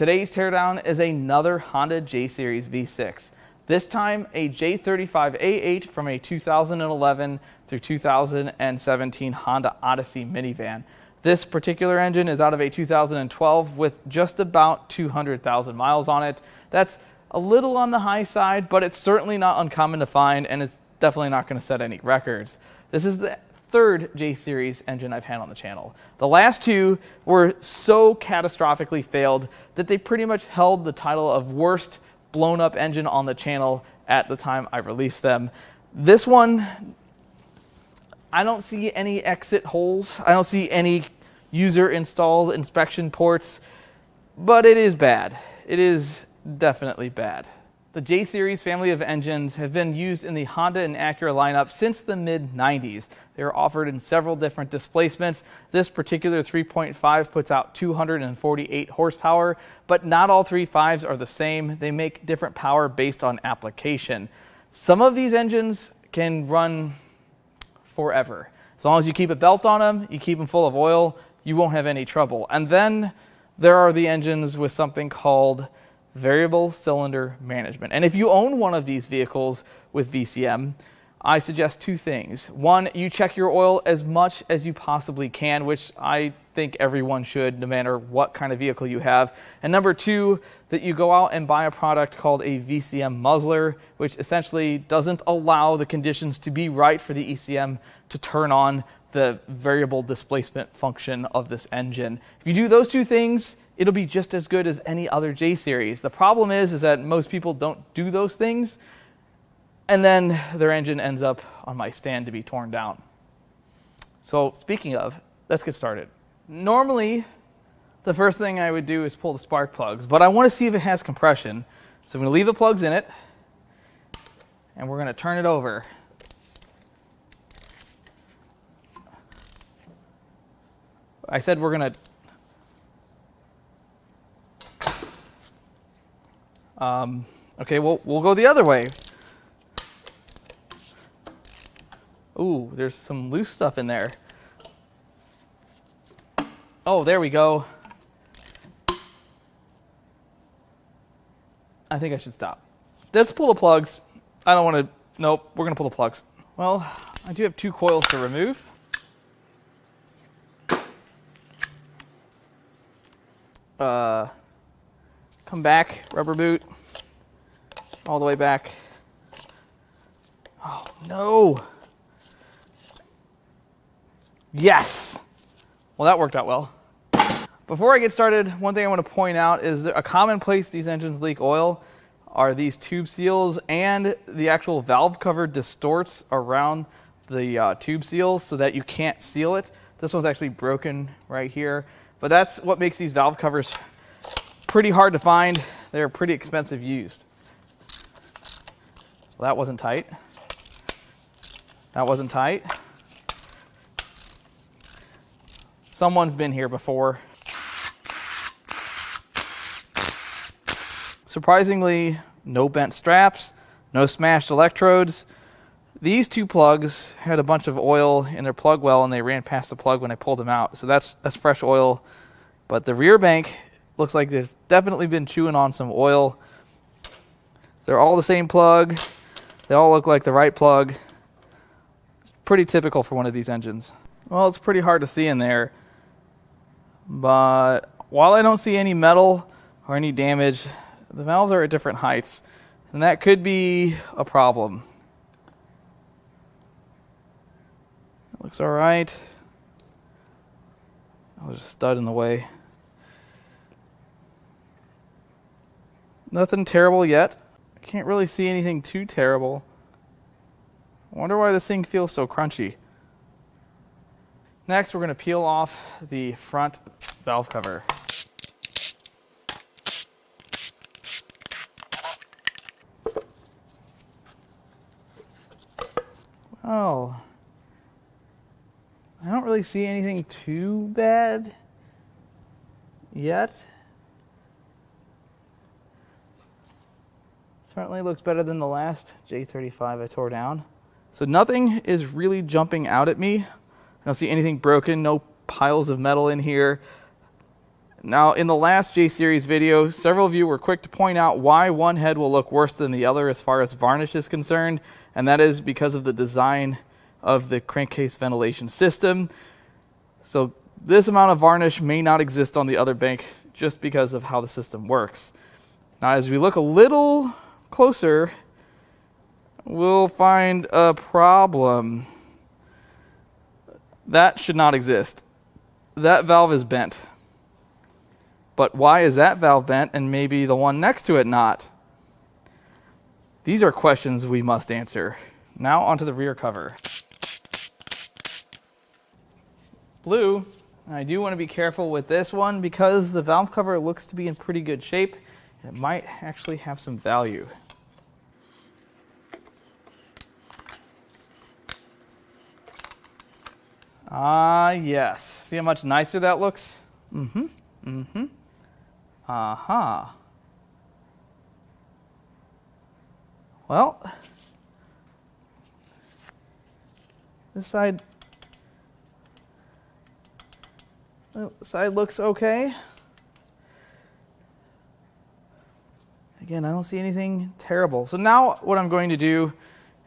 Today's teardown is another Honda J-Series V6. This time a J35Z8 from a 2011 through 2017 Honda Odyssey minivan. This particular engine is out of a 2012 with just about 200,000 miles on it. That's a little on the high side, but it's certainly not uncommon to find, and it's definitely not going to set any records. This is the third J-Series engine I've had on the channel. The last two were so catastrophically failed that they pretty much held the title of worst blown up engine on the channel at the time I released them. This one, I don't see any exit holes. I don't see any user installed inspection ports, but it is bad. It is definitely bad. The J-Series family of engines have been used in the Honda and Acura lineup since the mid-90s. They are offered in several different displacements. This particular 3.5 puts out 248 horsepower, but not all 3.5s are the same. They make different power based on application. Some of these engines can run forever. As long as you keep a belt on them, you keep them full of oil, you won't have any trouble. And then there are the engines with something called variable cylinder management. And if you own one of these vehicles with VCM, I suggest two things. One, you check your oil as much as you possibly can, which I think everyone should, no matter what kind of vehicle you have. And number two, that you go out and buy a product called a VCM muzzler, which essentially doesn't allow the conditions to be right for the ECM to turn on the variable displacement function of this engine. If you do those two things, it'll be just as good as any other J-Series. The problem is that most people don't do those things, and then their engine ends up on my stand to be torn down. So speaking of, let's get started. Normally, the first thing I would do is pull the spark plugs, but I want to see if it has compression. So I'm going to leave the plugs in it, and we're going to turn it over. I said we're going to okay, we'll go the other way. Ooh, there's some loose stuff in there. Oh, there we go. I think I should stop. Let's pull the plugs. I don't want to, nope, we're going to pull the plugs. Well, I do have two coils to remove. Come back, rubber boot, all the way back. Oh, no. Yes. Well, that worked out well. Before I get started, one thing I want to point out is that a common place these engines leak oil are these tube seals, and the actual valve cover distorts around the tube seals so that you can't seal it. This one's actually broken right here, but that's what makes these valve covers pretty hard to find. They're pretty expensive used. Well, that wasn't tight. That wasn't tight. Someone's been here before. Surprisingly, no bent straps, no smashed electrodes. These two plugs had a bunch of oil in their plug well, and they ran past the plug when I pulled them out. So that's fresh oil. But the rear bank looks like there's definitely been chewing on some oil. They're all the same plug. They all look like the right plug. It's pretty typical for one of these engines. Well, it's pretty hard to see in there. But while I don't see any metal or any damage, the valves are at different heights, and that could be a problem. It looks all right. Oh, there's a stud in the way. Nothing terrible yet. I can't really see anything too terrible. I wonder why this thing feels so crunchy. Next, we're going to peel off the front valve cover. Well, I don't really see anything too bad yet. Certainly looks better than the last J35 I tore down. So nothing is really jumping out at me. I don't see anything broken, no piles of metal in here. Now, in the last J Series video, several of you were quick to point out why one head will look worse than the other as far as varnish is concerned, and that is because of the design of the crankcase ventilation system. So this amount of varnish may not exist on the other bank just because of how the system works. Now, as we look a little closer, we'll find a problem. That should not exist. That valve is bent. But why is that valve bent and maybe the one next to it not? These are questions we must answer. Now onto the rear cover. Blue. I do want to be careful with this one because the valve cover looks to be in pretty good shape. It might actually have some value. Yes. See how much nicer that looks? Aha. Well, this side looks okay. Again, I don't see anything terrible. So now what I'm going to do,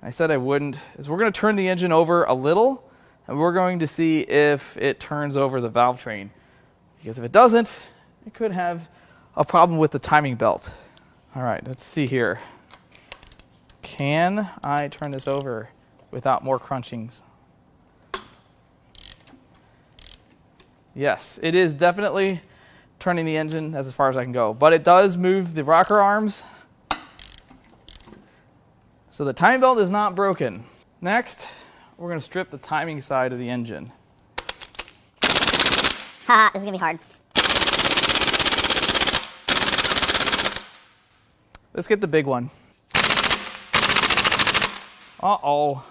I said I wouldn't, is we're going to turn the engine over a little, and we're going to see if it turns over the valve train. Because if it doesn't, it could have a problem with the timing belt. All right, let's see here. Can I turn this over without more crunchings? Yes, it is definitely turning the engine as far as I can go, but it does move the rocker arms. So the timing belt is not broken. Next, we're going to strip the timing side of the engine. Haha, this is going to be hard. Let's get the big one. Uh-oh.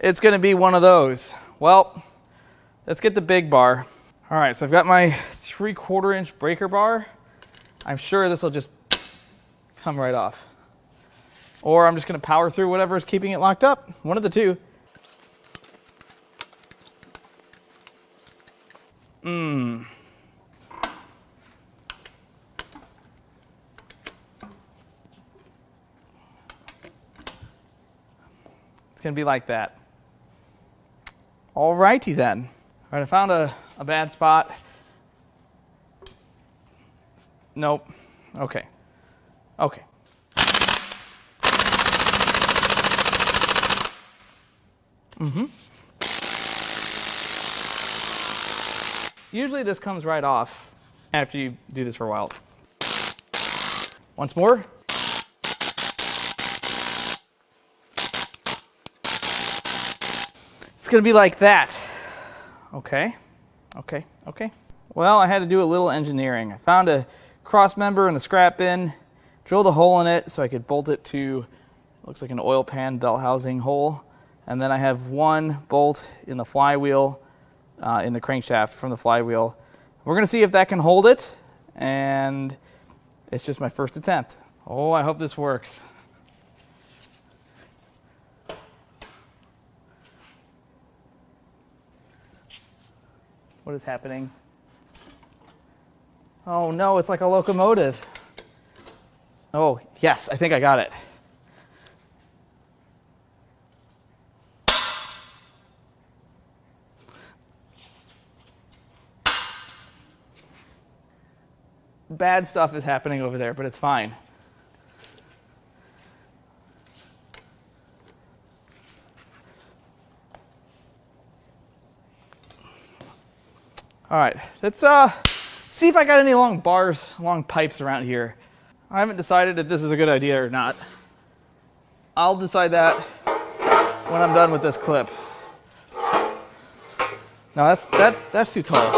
It's going to be one of those. Well, let's get the big bar. All right, so I've got my 3/4 inch breaker bar. I'm sure this will just come right off. Or I'm just going to power through whatever is keeping it locked up. One of the two. It's going to be like that. All righty then. All right, I found a bad spot. Nope. Okay. Okay. Usually this comes right off after you do this for a while. Once more. It's going to be like that. Okay. Okay. Okay. Well, I had to do a little engineering. I found a cross member in the scrap bin, drilled a hole in it so I could bolt it to, looks like an oil pan belt housing hole. And then I have one bolt in the flywheel, in the crankshaft from the flywheel. We're going to see if that can hold it, and it's just my first attempt. Oh, I hope this works. What is happening? Oh no, it's like a locomotive. Oh, yes, I think I got it. Bad stuff is happening over there, but it's fine. All right, let's see if I got any long bars, long pipes around here. I haven't decided if this is a good idea or not. I'll decide that when I'm done with this clip. No, that's too tall.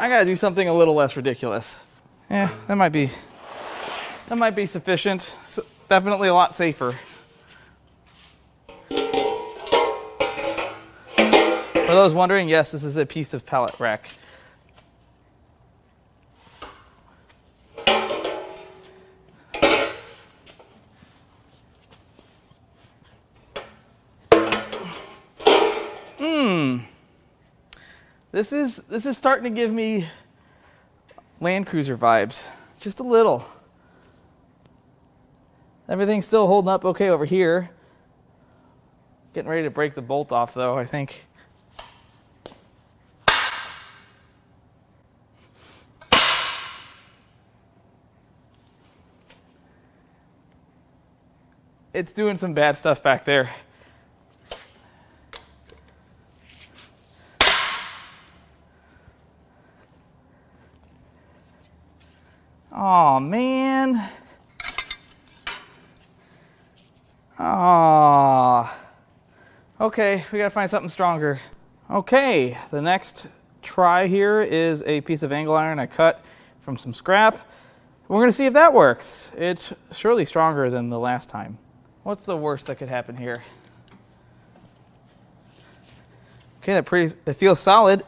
I gotta do something a little less ridiculous. Yeah, that might be sufficient. So definitely a lot safer. For those wondering, yes, this is a piece of pallet rack. This is starting to give me Land Cruiser vibes, just a little. Everything's still holding up okay over here. Getting ready to break the bolt off though, I think. It's doing some bad stuff back there. Oh man. Oh. Okay, we gotta find something stronger. Okay, the next try here is a piece of angle iron I cut from some scrap. We're gonna see if that works. It's surely stronger than the last time. What's the worst that could happen here? Okay, that feels solid.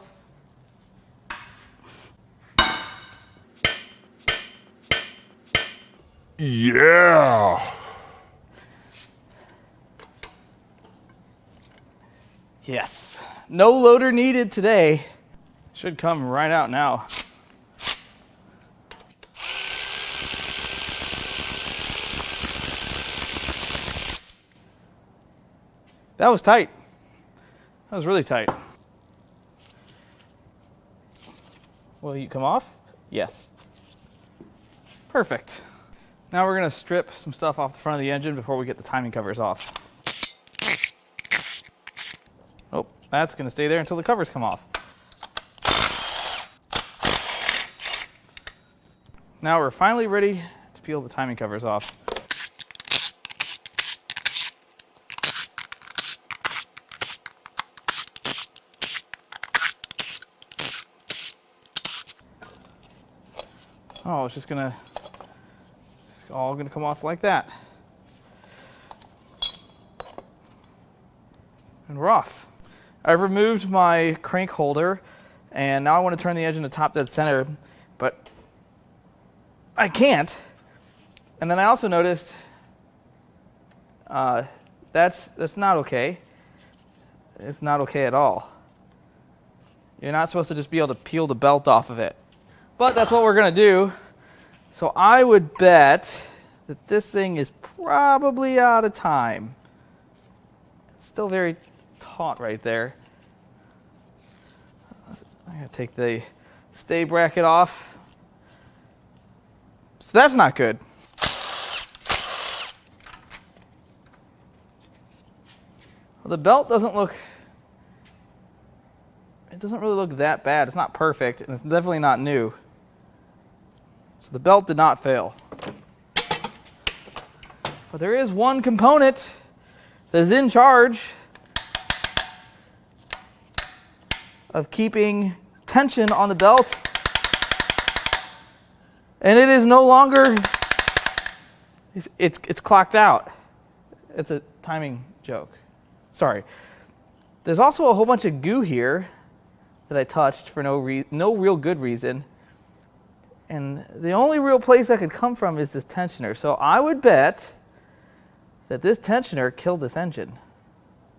Yeah. Yes. No loader needed today. Should come right out now. That was tight. That was really tight. Will you come off? Yes. Perfect. Now we're going to strip some stuff off the front of the engine before we get the timing covers off. Oh, that's going to stay there until the covers come off. Now we're finally ready to peel the timing covers off. Oh, it's all gonna come off like that. And we're off. I've removed my crank holder, and now I want to turn the engine to top dead center, but I can't. And then I also noticed that's not okay. It's not okay at all. You're not supposed to just be able to peel the belt off of it. But that's what we're going to do. So I would bet that this thing is probably out of time. It's still very taut right there. I'm going to take the stay bracket off. So that's not good. Well, the belt doesn't look... It doesn't really look that bad. It's not perfect, and it's definitely not new. So the belt did not fail. But there is one component that is in charge of keeping tension on the belt. And it is no longer, it's clocked out. It's a timing joke. Sorry. There's also a whole bunch of goo here that I touched for no real good reason. And the only real place that could come from is this tensioner. So I would bet that this tensioner killed this engine.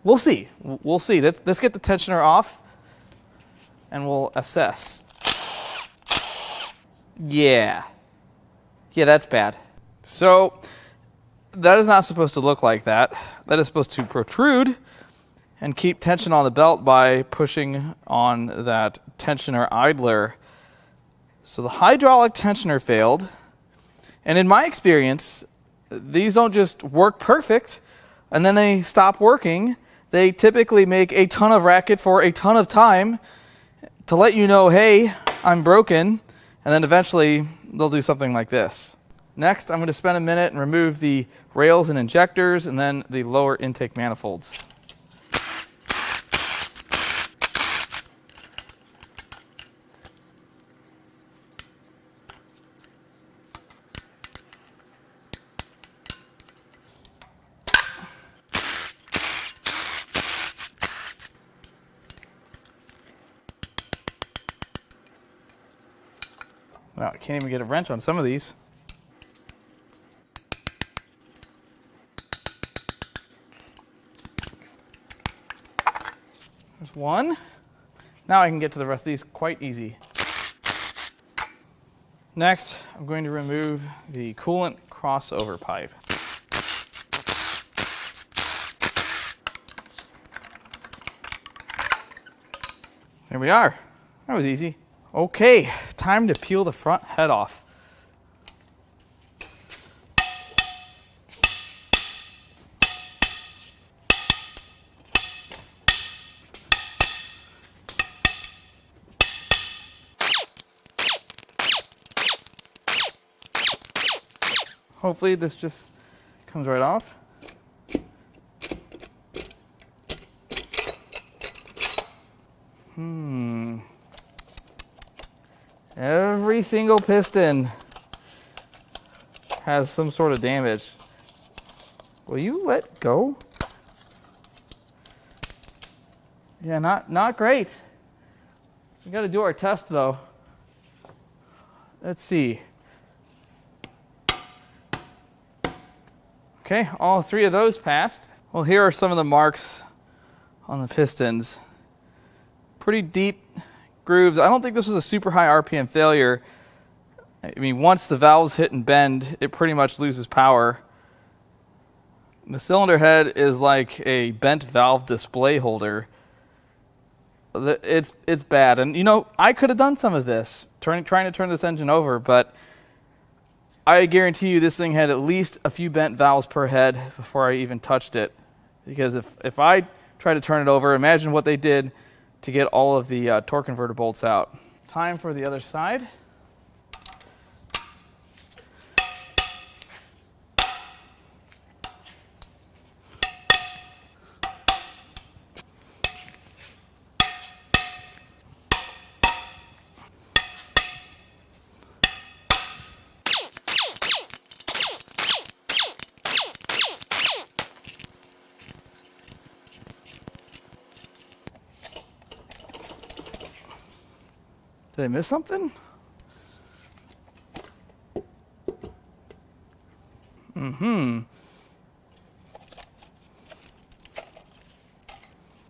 We'll see. We'll see. Let's get the tensioner off, and we'll assess. Yeah, that's bad. So that is not supposed to look like that. That is supposed to protrude and keep tension on the belt by pushing on that tensioner idler. So the hydraulic tensioner failed, and in my experience, these don't just work perfect and then they stop working. They typically make a ton of racket for a ton of time to let you know, hey, I'm broken, and then eventually they'll do something like this. Next, I'm going to spend a minute and remove the rails and injectors and then the lower intake manifolds. Wow, I can't even get a wrench on some of these. There's one. Now I can get to the rest of these quite easy. Next, I'm going to remove the coolant crossover pipe. There we are. That was easy. Okay, time to peel the front head off. Hopefully this just comes right off. Every single piston has some sort of damage. Will you let go? Yeah, not great. We got to do our test though. Let's see. Okay, all three of those passed. Well, here are some of the marks on the pistons. Pretty deep grooves. I don't think this was a super high RPM failure. I mean, once the valves hit and bend, it pretty much loses power. The cylinder head is like a bent valve display holder. It's bad. And, you know, I could have done some of this, trying to turn this engine over, but I guarantee you this thing had at least a few bent valves per head before I even touched it. Because if I tried to turn it over, imagine what they did to get all of the torque converter bolts out. Time for the other side. Did I miss something?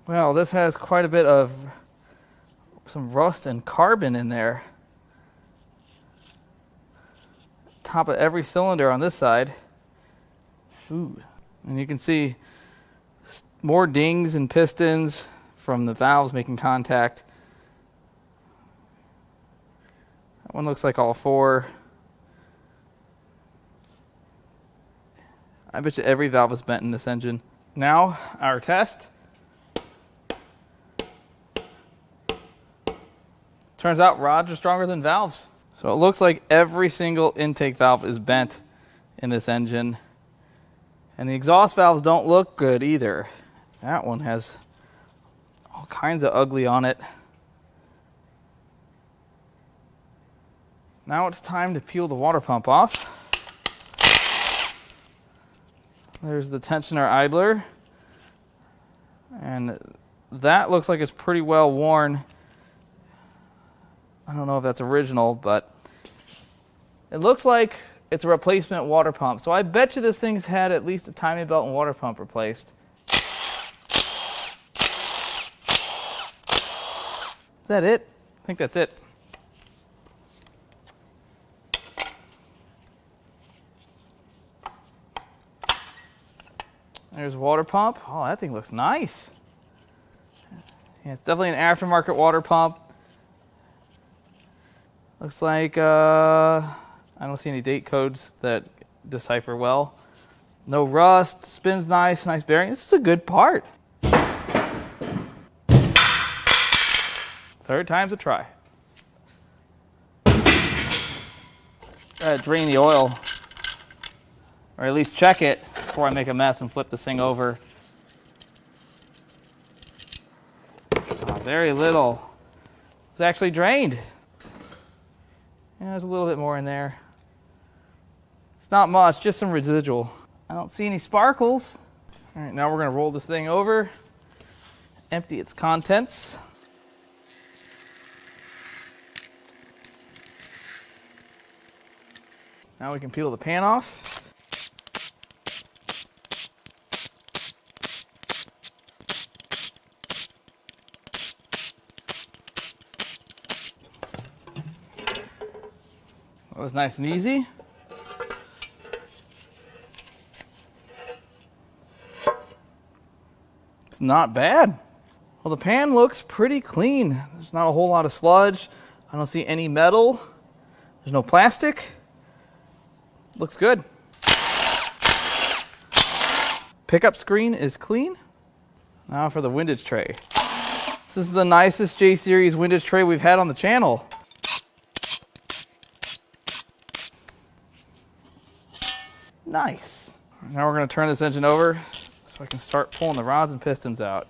Well, this has quite a bit of some rust and carbon in there. Top of every cylinder on this side. Ooh. And you can see more dings and pistons from the valves making contact. That one looks like all four. I bet you every valve is bent in this engine. Now, our test. Turns out rods are stronger than valves. So it looks like every single intake valve is bent in this engine. And the exhaust valves don't look good either. That one has all kinds of ugly on it. Now it's time to peel the water pump off. There's the tensioner idler. And that looks like it's pretty well worn. I don't know if that's original, but it looks like it's a replacement water pump. So I bet you this thing's had at least a timing belt and water pump replaced. Is that it? I think that's it. There's water pump. Oh, that thing looks nice. Yeah, it's definitely an aftermarket water pump. Looks like, I don't see any date codes that decipher well. No rust, spins nice bearing. This is a good part. Third time's a try. Drain the oil, or at least check it before I make a mess and flip this thing over. Oh, very little. It's actually drained. Yeah, there's a little bit more in there. It's not much, just some residual. I don't see any sparkles. All right, now we're going to roll this thing over, empty its contents. Now we can peel the pan off. That was nice and easy. It's not bad. Well, the pan looks pretty clean. There's not a whole lot of sludge. I don't see any metal. There's no plastic. Looks good. Pickup screen is clean. Now for the windage tray. This is the nicest J-Series windage tray we've had on the channel. Nice. Now we're going to turn this engine over so I can start pulling the rods and pistons out.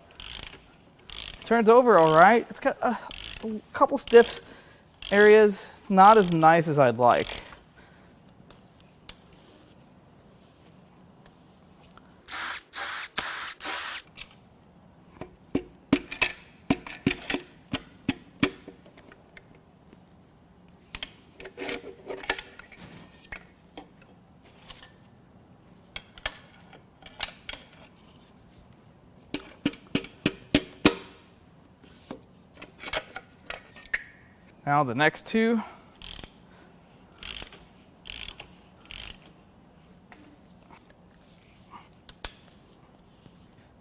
Turns over all right. It's got a couple stiff areas. Not as nice as I'd like. Now the next two.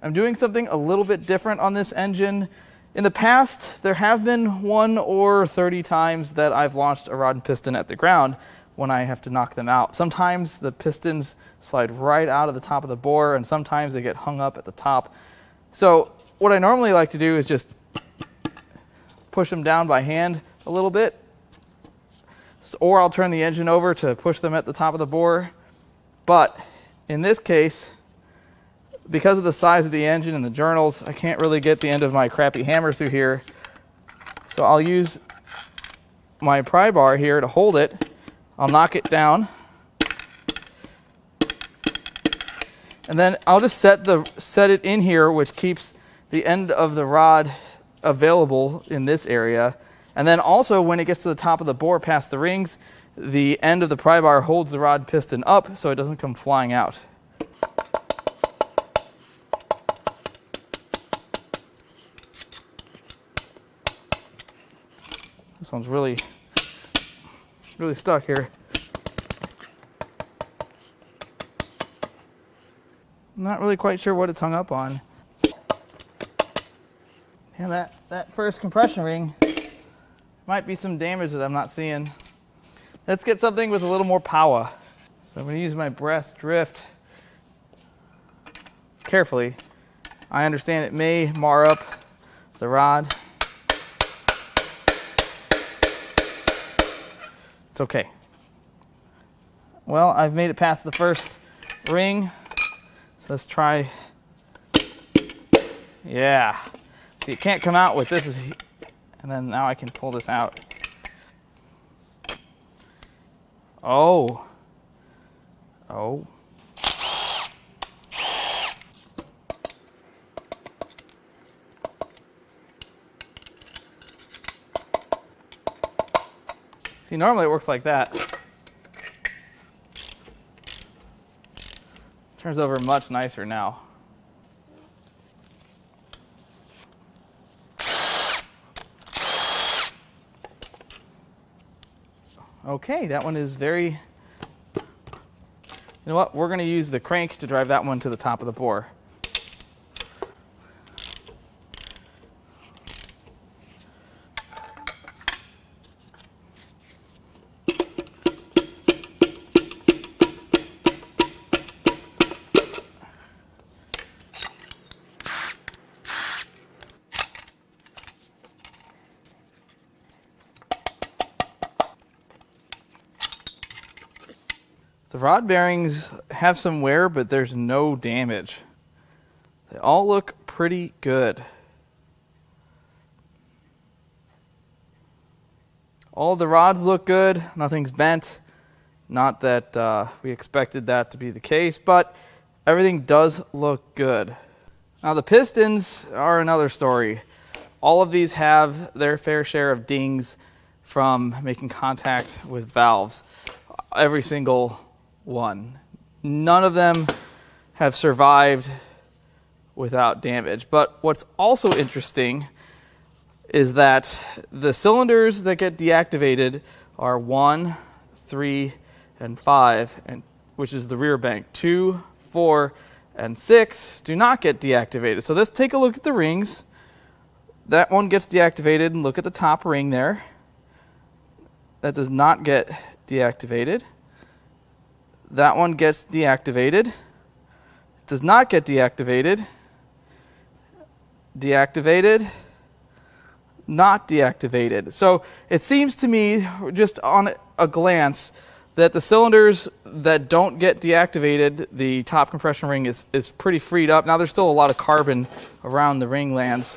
I'm doing something a little bit different on this engine. In the past, there have been 1 or 30 times that I've launched a rod and piston at the ground when I have to knock them out. Sometimes the pistons slide right out of the top of the bore, and sometimes they get hung up at the top. So what I normally like to do is just push them down by hand a little bit, or I'll turn the engine over to push them at the top of the bore. But in this case, because of the size of the engine and the journals, I can't really get the end of my crappy hammer through here. So I'll use my pry bar here to hold it. I'll knock it down. And then I'll just set it in here, which keeps the end of the rod available in this area. And then also when it gets to the top of the bore past the rings, the end of the pry bar holds the rod piston up so it doesn't come flying out. This one's really stuck here. I'm not really quite sure what it's hung up on. And that first compression ring might be some damage that I'm not seeing. Let's get something with a little more power. So I'm going to use my breast drift carefully. I understand it may mar up the rod. It's okay. Well, I've made it past the first ring. So let's try. Yeah. See, it can't come out with this. And then now I can pull this out. Oh. Oh. See, normally it works like that. Turns over much nicer now. Okay, that one is very... You know what? We're going to use the crank to drive that one to the top of the bore. The rod bearings have some wear, but there's no damage. They all look pretty good. All of the rods look good. Nothing's bent. Not that we expected that to be the case, but everything does look good. Now the pistons are another story. All of these have their fair share of dings from making contact with valves. Every single one. None of them have survived without damage. But what's also interesting is that the cylinders that get deactivated are 1 3, and 5, and which is the rear bank. 2, 4, and 6 do not get deactivated. So let's take a look at the rings. That one gets deactivated, and look at the top ring there. That does not get deactivated. That one gets deactivated. It does not get deactivated. Deactivated. Not deactivated. So it seems to me, just on a glance, that the cylinders that don't get deactivated, the top compression ring is pretty freed up. Now there's still a lot of carbon around the ring lands,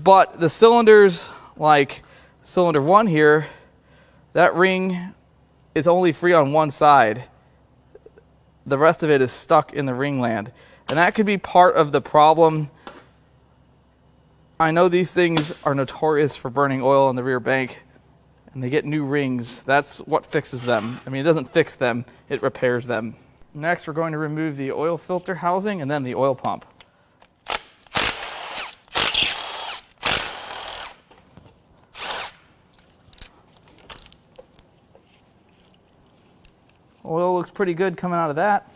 but the cylinders, like cylinder 1 here, that ring is only free on one side. The rest of it is stuck in the ring land, and that could be part of the problem. I know these things are notorious for burning oil in the rear bank, and they get new rings. That's what fixes them. I mean, it doesn't fix them, it repairs them. Next, we're going to remove the oil filter housing and then the oil pump. Oil looks pretty good coming out of that.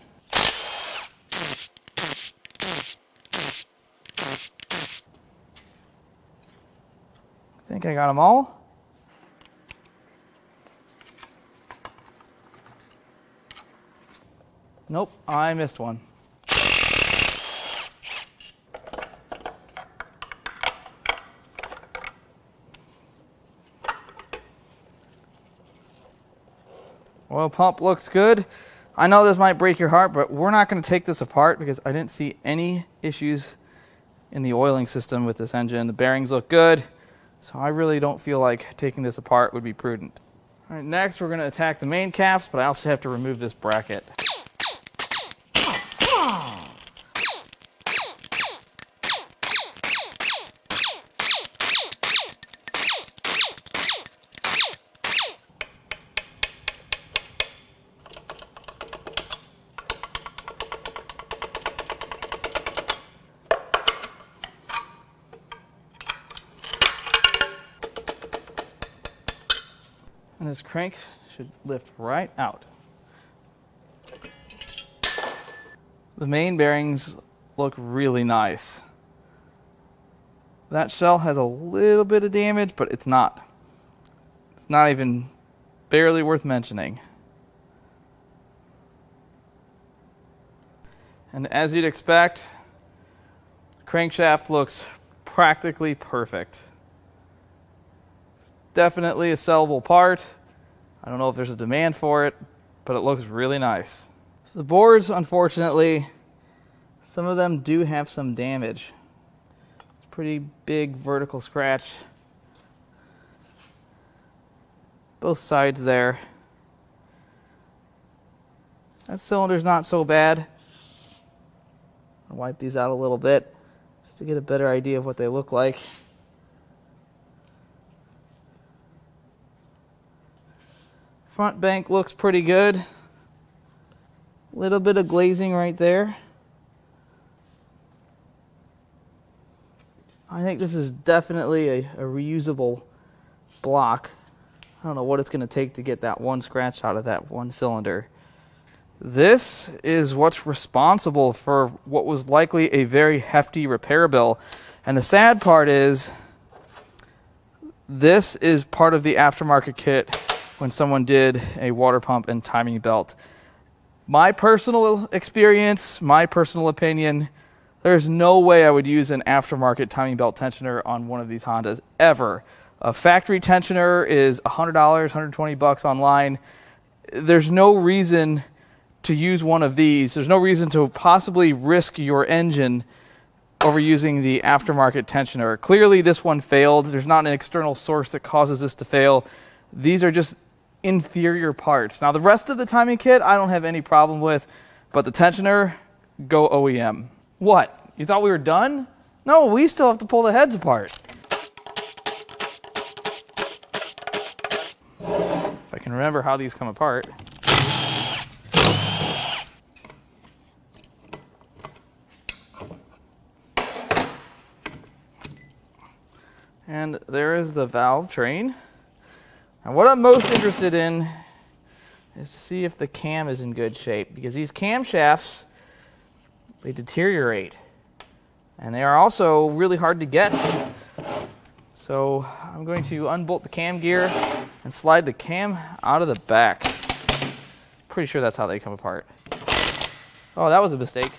I think I got them all. Nope, I missed one. Oil pump looks good. I know this might break your heart, but we're not going to take this apart because I didn't see any issues in the oiling system with this engine. The bearings look good, so I really don't feel like taking this apart would be prudent. All right, next we're going to attack the main caps, but I also have to remove this bracket. And this crank should lift right out. The main bearings look really nice. That shell has a little bit of damage, but it's not even barely worth mentioning. And as you'd expect, the crankshaft looks practically perfect. Definitely a sellable part. I don't know if there's a demand for it, but it looks really nice. So the boards, unfortunately, some of them do have some damage. It's a pretty big vertical scratch. Both sides there. That cylinder's not so bad. I'll wipe these out a little bit just to get a better idea of what they look like. Front bank looks pretty good. Little bit of glazing right there. I think this is definitely a reusable block. I don't know what it's going to take to get that one scratch out of that one cylinder. This is what's responsible for what was likely a very hefty repair bill. And the sad part is, this is part of the aftermarket kit when someone did a water pump and timing belt. My personal experience, my personal opinion, there's no way I would use an aftermarket timing belt tensioner on one of these Hondas ever. A factory tensioner is $100, $120 online. There's no reason to use one of these. There's no reason to possibly risk your engine over using the aftermarket tensioner. Clearly this one failed. There's not an external source that causes this to fail. These are just inferior parts. Now the rest of the timing kit I don't have any problem with, but the tensioner, go OEM. What? You thought we were done? No, we still have to pull the heads apart. If I can remember how these come apart. And there is the valve train. And what I'm most interested in is to see if the cam is in good shape, because these camshafts, they deteriorate. And they are also really hard to get. So I'm going to unbolt the cam gear and slide the cam out of the back. Pretty sure that's how they come apart. Oh, that was a mistake.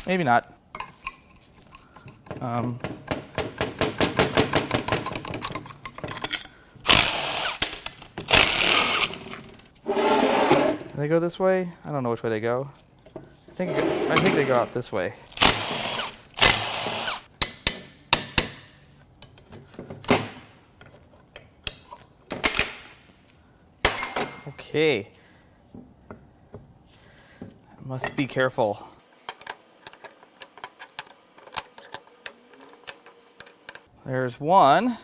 Maybe not. Do they go this way? I don't know which way they go. I think they go out this way. Okay. I must be careful. There's one.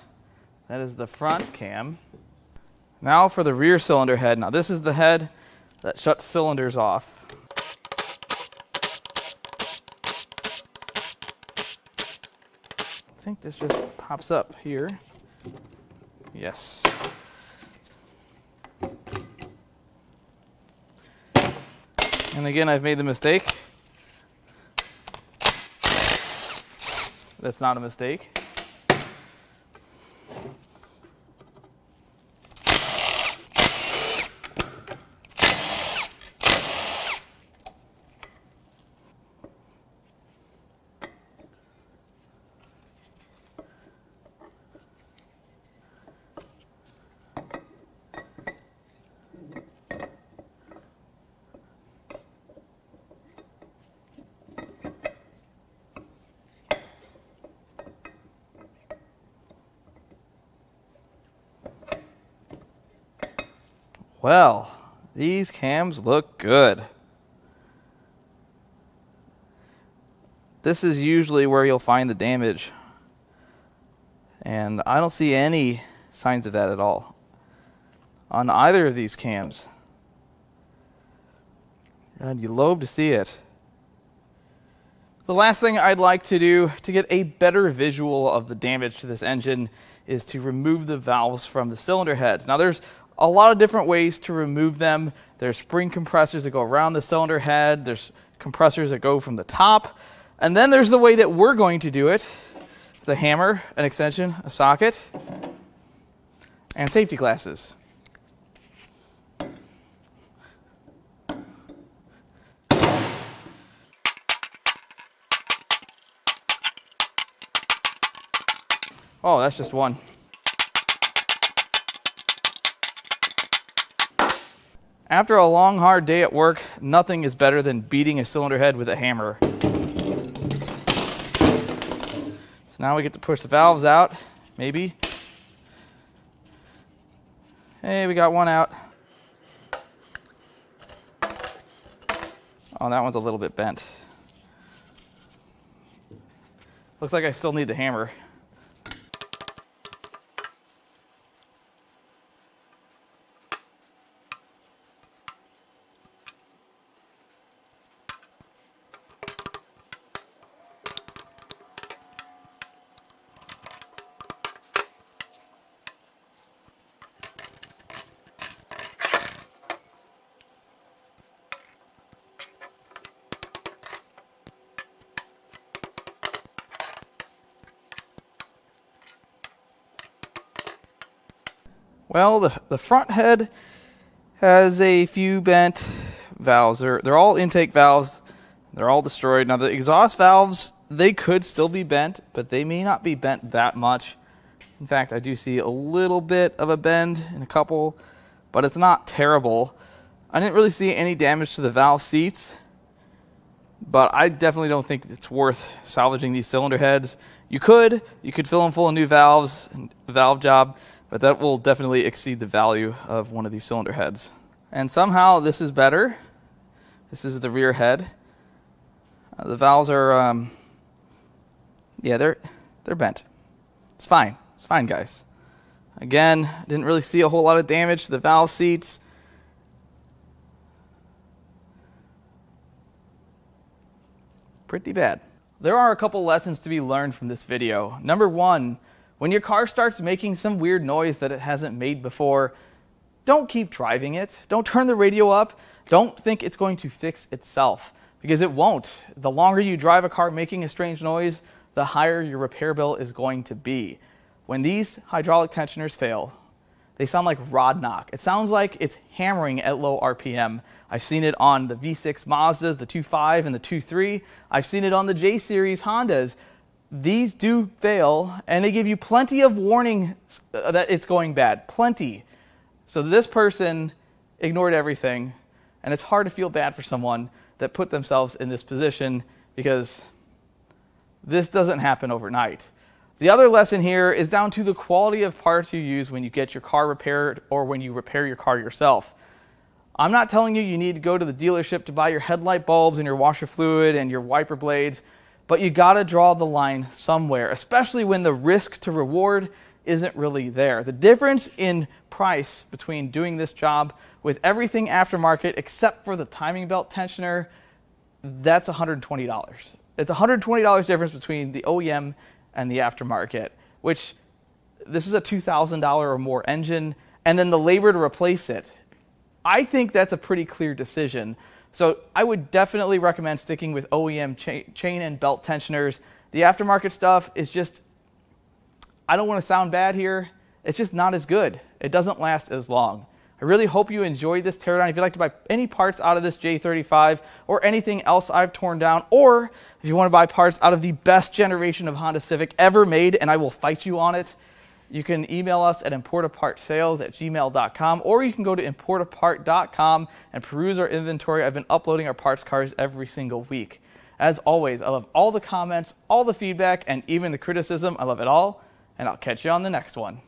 That is the front cam. Now for the rear cylinder head. Now this is the head that shuts cylinders off. I think this just pops up here. Yes. And again, I've made the mistake. That's not a mistake. Well, these cams look good. This is usually where you'll find the damage. And I don't see any signs of that at all on either of these cams. And you lobe to see it. The last thing I'd like to do to get a better visual of the damage to this engine is to remove the valves from the cylinder heads. Now there's a lot of different ways to remove them. There's spring compressors that go around the cylinder head. There's compressors that go from the top. And then there's the way that we're going to do it. The hammer, an extension, a socket, and safety glasses. Oh, that's just one. After a long, hard day at work, nothing is better than beating a cylinder head with a hammer. So now we get to push the valves out, maybe. Hey, we got one out. Oh, that one's a little bit bent. Looks like I still need the hammer. Well, the front head has a few bent valves. They're all intake valves. They're all destroyed. Now, the exhaust valves, they could still be bent, but they may not be bent that much. In fact, I do see a little bit of a bend in a couple, but it's not terrible. I didn't really see any damage to the valve seats, but I definitely don't think it's worth salvaging these cylinder heads. You could fill them full of new valves, valve job, but that will definitely exceed the value of one of these cylinder heads. And somehow this is better. This is the rear head. The valves are, they're bent. It's fine. It's fine, guys. Again, didn't really see a whole lot of damage to the valve seats. Pretty bad. There are a couple lessons to be learned from this video. Number one, when your car starts making some weird noise that it hasn't made before, don't keep driving it. Don't turn the radio up. Don't think it's going to fix itself, because it won't. The longer you drive a car making a strange noise, the higher your repair bill is going to be. When these hydraulic tensioners fail, they sound like rod knock. It sounds like it's hammering at low RPM. I've seen it on the V6 Mazdas, the 2.5 and the 2.3. I've seen it on the J Series Hondas. These do fail, and they give you plenty of warning that it's going bad. Plenty. So this person ignored everything, and it's hard to feel bad for someone that put themselves in this position, because this doesn't happen overnight. The other lesson here is down to the quality of parts you use when you get your car repaired or when you repair your car yourself. I'm not telling you you need to go to the dealership to buy your headlight bulbs and your washer fluid and your wiper blades, but you got to draw the line somewhere, especially when the risk to reward isn't really there. The difference in price between doing this job with everything aftermarket except for the timing belt tensioner, that's $120. It's $120 difference between the OEM and the aftermarket, which this is a $2,000 or more engine, and then the labor to replace it. I think that's a pretty clear decision. So I would definitely recommend sticking with OEM chain and belt tensioners. The aftermarket stuff is just, I don't want to sound bad here, it's just not as good. It doesn't last as long. I really hope you enjoyed this teardown. If you'd like to buy any parts out of this J35 or anything else I've torn down, or if you want to buy parts out of the best generation of Honda Civic ever made, and I will fight you on it, you can email us at importapartsales@gmail.com, or you can go to importapart.com and peruse our inventory. I've been uploading our parts cards every single week. As always, I love all the comments, all the feedback, and even the criticism. I love it all, and I'll catch you on the next one.